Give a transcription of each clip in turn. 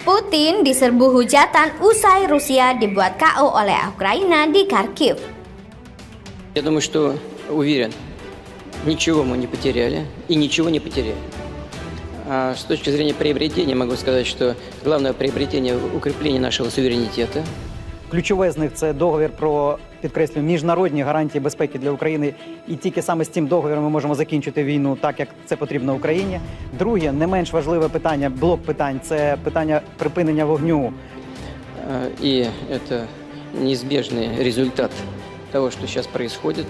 Putin diserbu hujatan usai Rusia dibuat KO oleh Ukraina di Kharkiv. Я думаю, что уверен, ничего мы не потеряли и ничего не потеряем. А с точки зрения приобретения могу сказать, что главное приобретение – укрепление нашего суверенитета. Ключове з них – це договір про, підкреслюю, міжнародні гарантії безпеки для України. І тільки саме з цим договіром ми можемо закінчити війну так, як це потрібно Україні. Друге, не менш важливе питання, блок питань – це питання припинення вогню. И это неизбежный результат того, что сейчас происходит.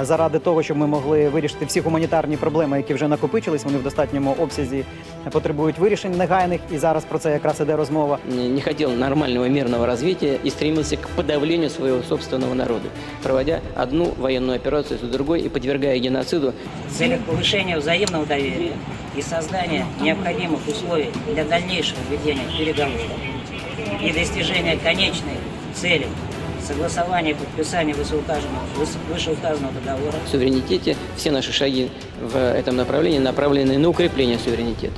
Заради того, щоб ми могли вирішити всі гуманітарні проблеми, які вже накопичились, вони в достатньому обсязі потребують вирішень негайних, і зараз про це якраз іде розмова. Не хотел нормального мирного развития и стремился к подавлению своего собственного народа, проводя одну военную операцию за другой и подвергая геноциду. В целях повышения взаимного доверия и создания необходимых условий для дальнейшего ведения переговоров и достижения конечной цели согласования и подписания вышеуказанного договора. В суверенитете все наши шаги в этом направлении направлены на укрепление суверенитета.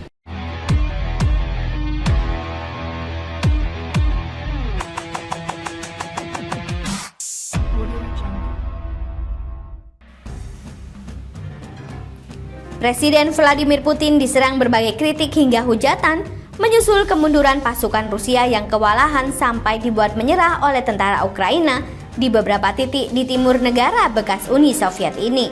Presiden Vladimir Putin diserang berbagai kritik hingga hujatan menyusul kemunduran pasukan Rusia yang kewalahan sampai dibuat menyerah oleh tentara Ukraina di beberapa titik di timur negara bekas Uni Soviet ini.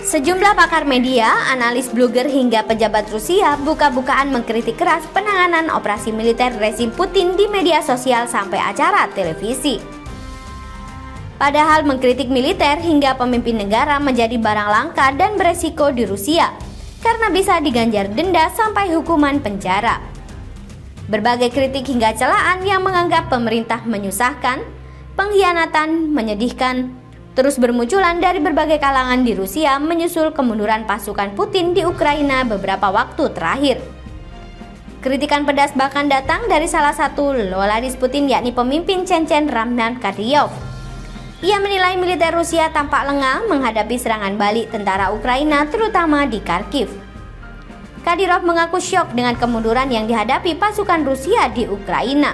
Sejumlah pakar media, analis blogger hingga pejabat Rusia buka-bukaan mengkritik keras penanganan operasi militer rezim Putin di media sosial sampai acara televisi. Padahal mengkritik militer hingga pemimpin negara menjadi barang langka dan beresiko di Rusia karena bisa diganjar denda sampai hukuman penjara. Berbagai kritik hingga celaan yang menganggap pemerintah menyusahkan, pengkhianatan, menyedihkan, terus bermunculan dari berbagai kalangan di Rusia menyusul kemunduran pasukan Putin di Ukraina beberapa waktu terakhir. Kritikan pedas bahkan datang dari salah satu loyalis Putin yakni pemimpin Chechen Ramzan Kadyrov. Ia menilai militer Rusia tampak lengah menghadapi serangan balik tentara Ukraina terutama di Kharkiv. Kadyrov mengaku syok dengan kemunduran yang dihadapi pasukan Rusia di Ukraina.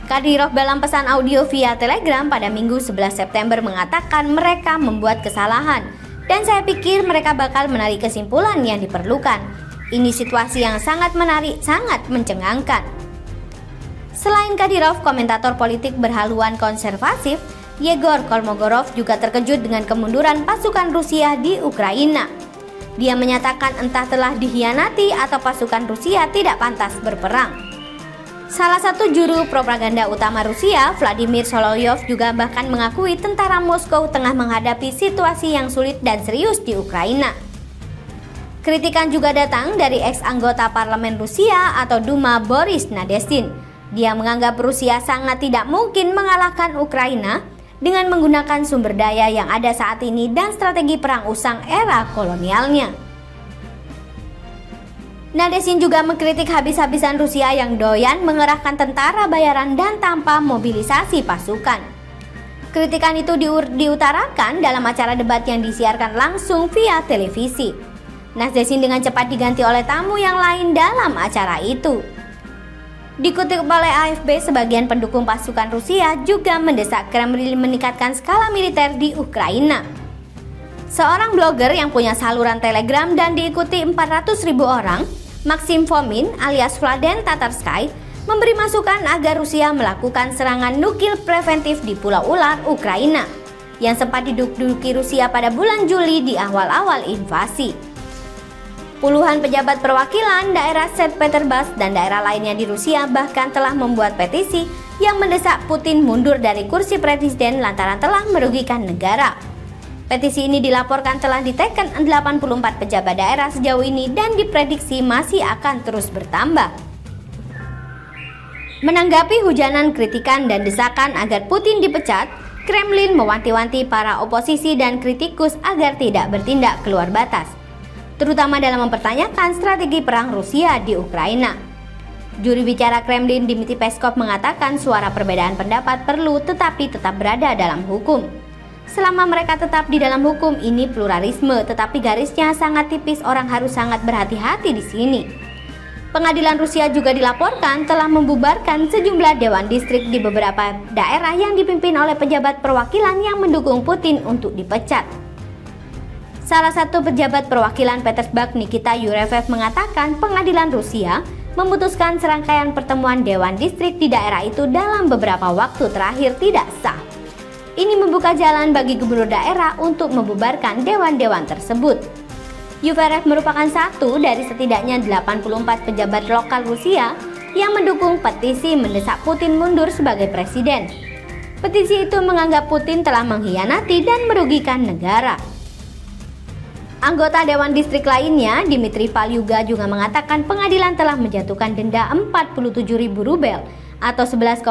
Kadyrov dalam pesan audio via Telegram pada Minggu 11 September mengatakan mereka membuat kesalahan dan saya pikir mereka bakal menarik kesimpulan yang diperlukan. Ini situasi yang sangat menarik, sangat mencengangkan. Selain Kadyrov, komentator politik berhaluan konservatif Yegor Kolmogorov juga terkejut dengan kemunduran pasukan Rusia di Ukraina. Dia menyatakan entah telah dikhianati atau pasukan Rusia tidak pantas berperang. Salah satu juru propaganda utama Rusia, Vladimir Solovyov, juga bahkan mengakui tentara Moskow tengah menghadapi situasi yang sulit dan serius di Ukraina. Kritikan juga datang dari ex-anggota parlemen Rusia atau Duma Boris Nadezhdin. Dia menganggap Rusia sangat tidak mungkin mengalahkan Ukraina dengan menggunakan sumber daya yang ada saat ini dan strategi perang usang era kolonialnya. Nadezhdin juga mengkritik habis-habisan Rusia yang doyan mengerahkan tentara bayaran dan tanpa mobilisasi pasukan. Kritikan itu diutarakan dalam acara debat yang disiarkan langsung via televisi. Nadezhdin dengan cepat diganti oleh tamu yang lain dalam acara itu. Dikutip oleh AFP, sebagian pendukung pasukan Rusia juga mendesak Kremlin meningkatkan skala militer di Ukraina. Seorang blogger yang punya saluran Telegram dan diikuti 400.000 orang, Maxim Fomin alias Vladen Tatarsky, memberi masukan agar Rusia melakukan serangan nuklir preventif di Pulau Ular, Ukraina, yang sempat diduduki Rusia pada bulan Juli di awal-awal invasi. Puluhan pejabat perwakilan daerah St. Petersburg dan daerah lainnya di Rusia bahkan telah membuat petisi yang mendesak Putin mundur dari kursi presiden lantaran telah merugikan negara. Petisi ini dilaporkan telah diteken 84 pejabat daerah sejauh ini dan diprediksi masih akan terus bertambah. Menanggapi hujanan kritikan dan desakan agar Putin dipecat, Kremlin mewanti-wanti para oposisi dan kritikus agar tidak bertindak keluar batas, terutama dalam mempertanyakan strategi perang Rusia di Ukraina. Juru bicara Kremlin Dmitry Peskov mengatakan suara perbedaan pendapat perlu tetapi tetap berada dalam hukum. Selama mereka tetap di dalam hukum, ini pluralisme, tetapi garisnya sangat tipis, orang harus sangat berhati-hati di sini. Pengadilan Rusia juga dilaporkan telah membubarkan sejumlah dewan distrik di beberapa daerah yang dipimpin oleh pejabat perwakilan yang mendukung Putin untuk dipecat. Salah satu pejabat perwakilan Petersburg, Nikita Yurevev, mengatakan pengadilan Rusia memutuskan serangkaian pertemuan dewan distrik di daerah itu dalam beberapa waktu terakhir tidak sah. Ini membuka jalan bagi gubernur daerah untuk membubarkan dewan-dewan tersebut. Yuverev merupakan satu dari setidaknya 84 pejabat lokal Rusia yang mendukung petisi mendesak Putin mundur sebagai presiden. Petisi itu menganggap Putin telah mengkhianati dan merugikan negara. Anggota Dewan Distrik lainnya, Dmitry Palyuga, juga mengatakan pengadilan telah menjatuhkan denda 47.000 rubel atau 11,3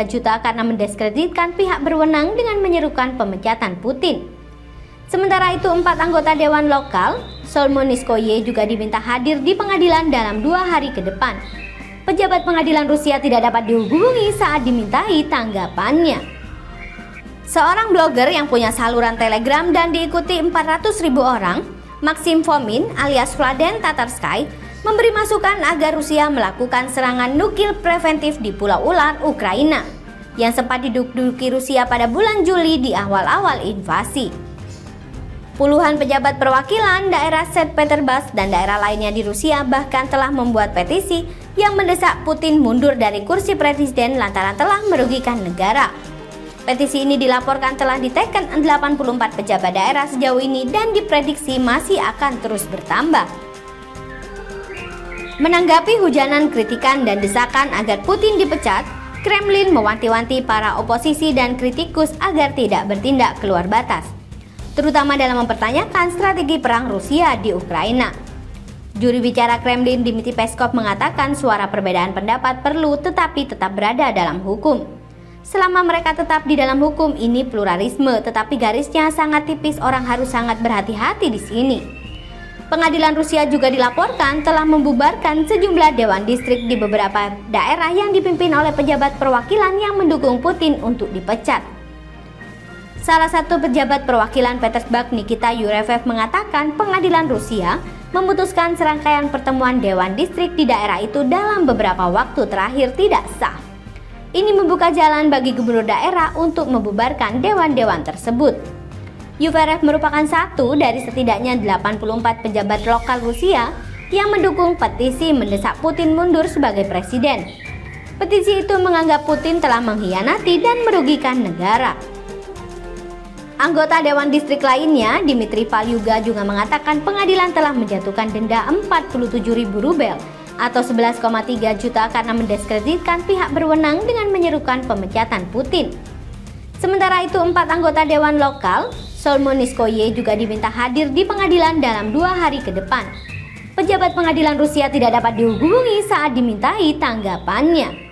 juta karena mendiskreditkan pihak berwenang dengan menyerukan pemecatan Putin. Sementara itu, 4 anggota Dewan Lokal, Solmoniskoye, juga diminta hadir di pengadilan dalam 2 hari ke depan. Pejabat pengadilan Rusia tidak dapat dihubungi saat dimintai tanggapannya. Seorang blogger yang punya saluran Telegram dan diikuti 400.000 orang, Maxim Fomin alias Vladen Tatarsky, memberi masukan agar Rusia melakukan serangan nuklir preventif di Pulau Ular, Ukraina, yang sempat diduduki Rusia pada bulan Juli di awal-awal invasi. Puluhan pejabat perwakilan daerah St. Petersburg dan daerah lainnya di Rusia bahkan telah membuat petisi yang mendesak Putin mundur dari kursi presiden lantaran telah merugikan negara. Petisi ini dilaporkan telah diteken 84 pejabat daerah sejauh ini dan diprediksi masih akan terus bertambah. Menanggapi hujanan kritikan dan desakan agar Putin dipecat, Kremlin mewanti-wanti para oposisi dan kritikus agar tidak bertindak keluar batas, terutama dalam mempertanyakan strategi perang Rusia di Ukraina. Juru bicara Kremlin Dmitry Peskov mengatakan suara perbedaan pendapat perlu tetapi tetap berada dalam hukum. Selama mereka tetap di dalam hukum, ini pluralisme, tetapi garisnya sangat tipis, orang harus sangat berhati-hati di sini. Pengadilan Rusia juga dilaporkan telah membubarkan sejumlah dewan distrik di beberapa daerah yang dipimpin oleh pejabat perwakilan yang mendukung Putin untuk dipecat. Salah satu pejabat perwakilan Petersburg, Nikita Yurevev, mengatakan pengadilan Rusia memutuskan serangkaian pertemuan dewan distrik di daerah itu dalam beberapa waktu terakhir tidak sah. Ini membuka jalan bagi gubernur daerah untuk membubarkan dewan-dewan tersebut. Yuverev merupakan satu dari setidaknya 84 pejabat lokal Rusia yang mendukung petisi mendesak Putin mundur sebagai presiden. Petisi itu menganggap Putin telah mengkhianati dan merugikan negara. Anggota Dewan Distrik lainnya, Dmitry Palyuga, juga mengatakan pengadilan telah menjatuhkan denda 47.000 rubel atau 11,3 juta karena mendiskreditkan pihak berwenang dengan menyerukan pemecatan Putin. Sementara itu, 4 anggota Dewan Lokal, Solmoniskoye, juga diminta hadir di pengadilan dalam 2 hari ke depan. Pejabat pengadilan Rusia tidak dapat dihubungi saat dimintai tanggapannya.